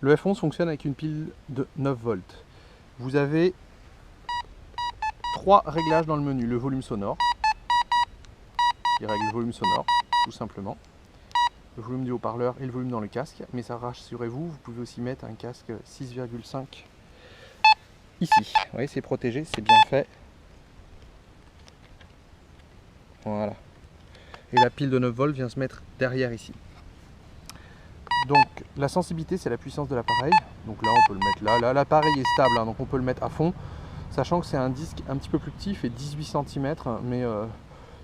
Le F11 fonctionne avec une pile de 9 volts. Vous avez 3 réglages dans le menu. Le volume sonore, qui règle le volume sonore, tout simplement. Le volume du haut-parleur et le volume dans le casque. Mais ça, rassurez-vous, vous pouvez aussi mettre un casque 6,5 ici. Vous voyez, c'est protégé, c'est bien fait. Voilà. Et la pile de 9 volts vient se mettre derrière ici. Donc la sensibilité, c'est la puissance de l'appareil. Donc là, on peut le mettre là. Là, l'appareil est stable, hein, donc on peut le mettre à fond. Sachant que c'est un disque un petit peu plus petit, il fait 18 cm, mais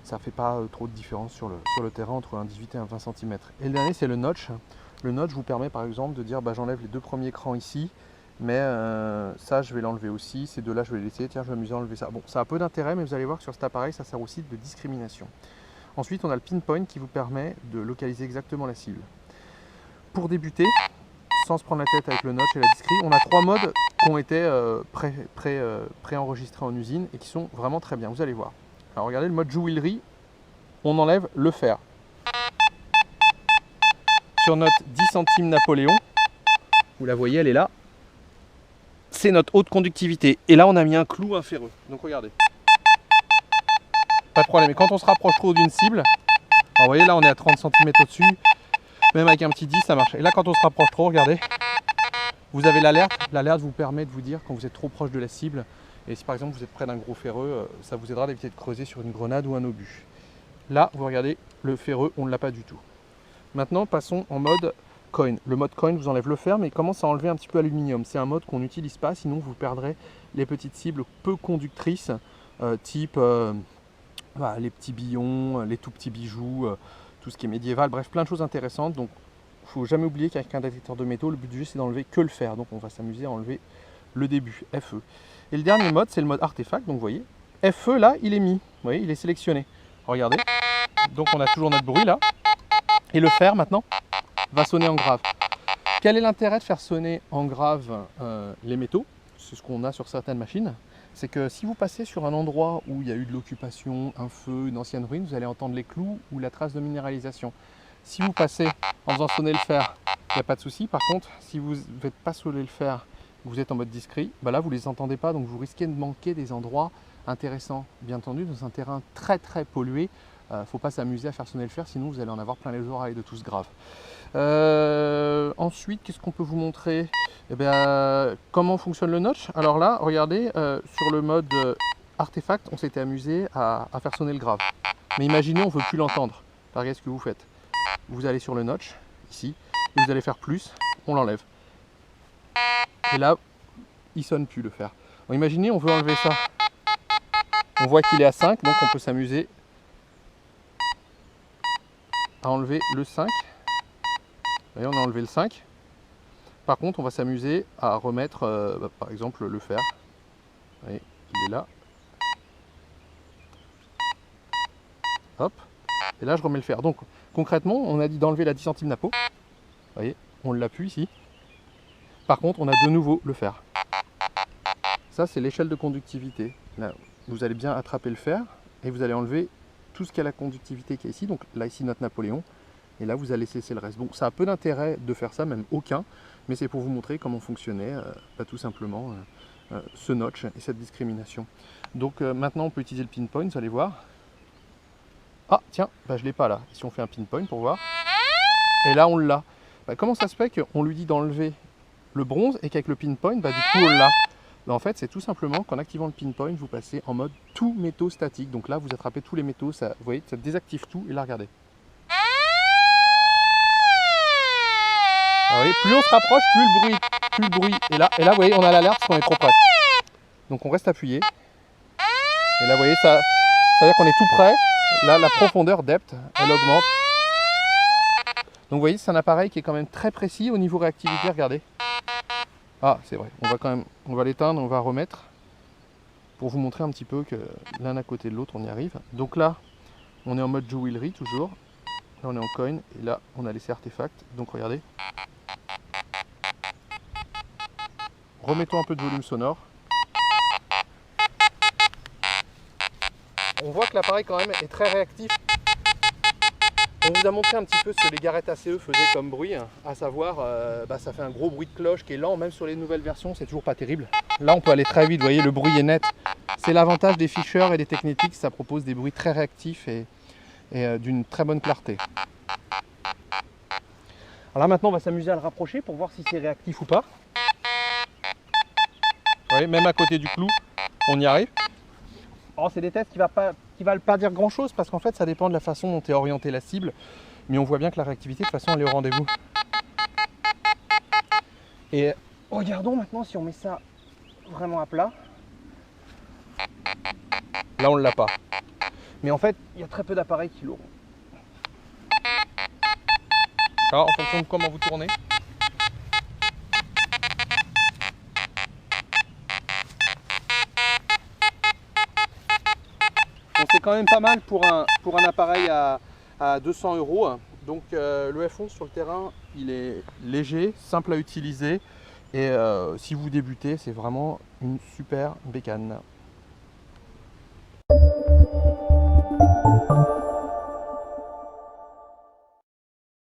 ça ne fait pas trop de différence sur le terrain entre un 18 et un 20 cm. Et le dernier, c'est le notch. Le notch vous permet par exemple de dire bah, j'enlève les 2 premiers crans ici, mais ça je vais l'enlever aussi, ces deux-là je vais les laisser, tiens je vais m'amuser à enlever ça. Bon, ça a peu d'intérêt, mais vous allez voir que sur cet appareil, ça sert aussi de discrimination. Ensuite, on a le pinpoint qui vous permet de localiser exactement la cible. Pour débuter, sans se prendre la tête avec le notch et la discrete, on a 3 modes qui ont été pré-enregistrés en usine et qui sont vraiment très bien, vous allez voir. Alors regardez le mode jewelry, on enlève le fer. Sur notre 10 centimes Napoléon, vous la voyez, elle est là. C'est notre haute conductivité. Et là, on a mis un clou, un ferreux. Donc regardez. Pas de problème. Et quand on se rapproche trop d'une cible, alors, vous voyez, là, on est à 30 cm au-dessus. Même avec un petit 10, ça marche. Et là, quand on se rapproche trop, regardez, vous avez l'alerte. L'alerte vous permet de vous dire quand vous êtes trop proche de la cible. Et si par exemple vous êtes près d'un gros ferreux, ça vous aidera d'éviter de creuser sur une grenade ou un obus. Là, vous regardez, le ferreux, on ne l'a pas du tout. Maintenant, passons en mode coin. Le mode coin vous enlève le fer, mais il commence à enlever un petit peu l'aluminium. C'est un mode qu'on n'utilise pas, sinon vous perdrez les petites cibles peu conductrices, type voilà, les petits billons, les tout petits bijoux, tout ce qui est médiéval, bref, plein de choses intéressantes. Donc, il ne faut jamais oublier qu'avec un détecteur de métaux, le but du jeu, c'est d'enlever que le fer. Donc, on va s'amuser à enlever le début, FE. Et le dernier mode, c'est le mode artefact. Donc, vous voyez, FE, là, il est mis. Vous voyez, il est sélectionné. Regardez. Donc, on a toujours notre bruit, là. Et le fer, maintenant, va sonner en grave. Quel est l'intérêt de faire sonner en grave les métaux? C'est ce qu'on a sur certaines machines. C'est que si vous passez sur un endroit où il y a eu de l'occupation, un feu, une ancienne ruine, vous allez entendre les clous ou la trace de minéralisation. Si vous passez en faisant sonner le fer, il n'y a pas de souci. Par contre, si vous ne faites pas sonner le fer, vous êtes en mode discret, bah là vous ne les entendez pas, donc vous risquez de manquer des endroits intéressants. Bien entendu, dans un terrain très très pollué, il ne faut pas s'amuser à faire sonner le fer, sinon vous allez en avoir plein les oreilles de tous graves. Ensuite, qu'est-ce qu'on peut vous montrer? Eh bien, comment fonctionne le notch? Alors là, regardez, sur le mode artefact, on s'était amusé à faire sonner le grave. Mais imaginez, on ne veut plus l'entendre. Regardez ce que vous faites. Vous allez sur le notch, ici, et vous allez faire plus, on l'enlève. Et là, il ne sonne plus le fer. Donc, imaginez, on veut enlever ça. On voit qu'il est à 5, donc on peut s'amuser à enlever le 5. Vous voyez, on a enlevé le 5. Par contre, on va s'amuser à remettre, par exemple, le fer. Vous voyez, il est là. Hop. Et là, je remets le fer. Donc, concrètement, on a dit d'enlever la 10 centimes Napo. Vous voyez, on l'appuie ici. Par contre, on a de nouveau le fer. Ça, c'est l'échelle de conductivité. Là, vous allez bien attraper le fer et vous allez enlever tout ce qui a la conductivité qui est ici. Donc là, ici, notre Napoléon. Et là, vous allez laisser le reste. Bon, ça a peu d'intérêt de faire ça, même aucun. Mais c'est pour vous montrer comment fonctionnait tout simplement ce notch et cette discrimination. Donc maintenant, on peut utiliser le pinpoint, vous allez voir. Ah, tiens, bah, je ne l'ai pas là. Si on fait un pinpoint pour voir. Et là, on l'a. Bah, comment ça se fait qu'on lui dit d'enlever le bronze et qu'avec le pinpoint, bah, du coup, on l'a? Bah, en fait, c'est tout simplement qu'en activant le pinpoint, vous passez en mode tout métaux statique. Donc là, vous attrapez tous les métaux, ça, vous voyez, ça désactive tout. Et là, regardez. Ah oui, plus on se rapproche, plus le bruit. Et là, vous voyez, on a l'alerte parce qu'on est trop près. Donc on reste appuyé. Et là, vous voyez, ça veut dire qu'on est tout près. Là, la profondeur depth, elle augmente. Donc vous voyez, c'est un appareil qui est quand même très précis au niveau réactivité. Regardez. Ah, c'est vrai. On va l'éteindre, on va remettre pour vous montrer un petit peu que l'un à côté de l'autre, on y arrive. Donc là, on est en mode jewelry toujours. Là, on est en coin et là, on a laissé artefact. Donc regardez. Remettons un peu de volume sonore. On voit que l'appareil quand même est très réactif. Et On vous a montré un petit peu ce que les Garrett ACE faisaient comme bruit, à savoir, ça fait un gros bruit de cloche qui est lent, même sur les nouvelles versions, c'est toujours pas terrible. Là, on peut aller très vite, vous voyez, le bruit est net. C'est l'avantage des Fisher et des Technetics, ça propose des bruits très réactifs et d'une très bonne clarté. Alors là, maintenant, on va s'amuser à le rapprocher pour voir si c'est réactif ou pas. Vous voyez, même à côté du clou, on y arrive. Alors, c'est des tests qui ne valent pas dire grand-chose parce qu'en fait, ça dépend de la façon dont est orientée la cible. Mais on voit bien que la réactivité, de toute façon, elle est au rendez-vous. Et regardons maintenant si on met ça vraiment à plat. Là, on ne l'a pas. Mais en fait, il y a très peu d'appareils qui l'auront. Alors, en fonction de comment vous tournez. Bon, c'est quand même pas mal pour un appareil à 200 €. Donc le F11 sur le terrain, il est léger, simple à utiliser. Et si vous débutez, c'est vraiment une super bécane.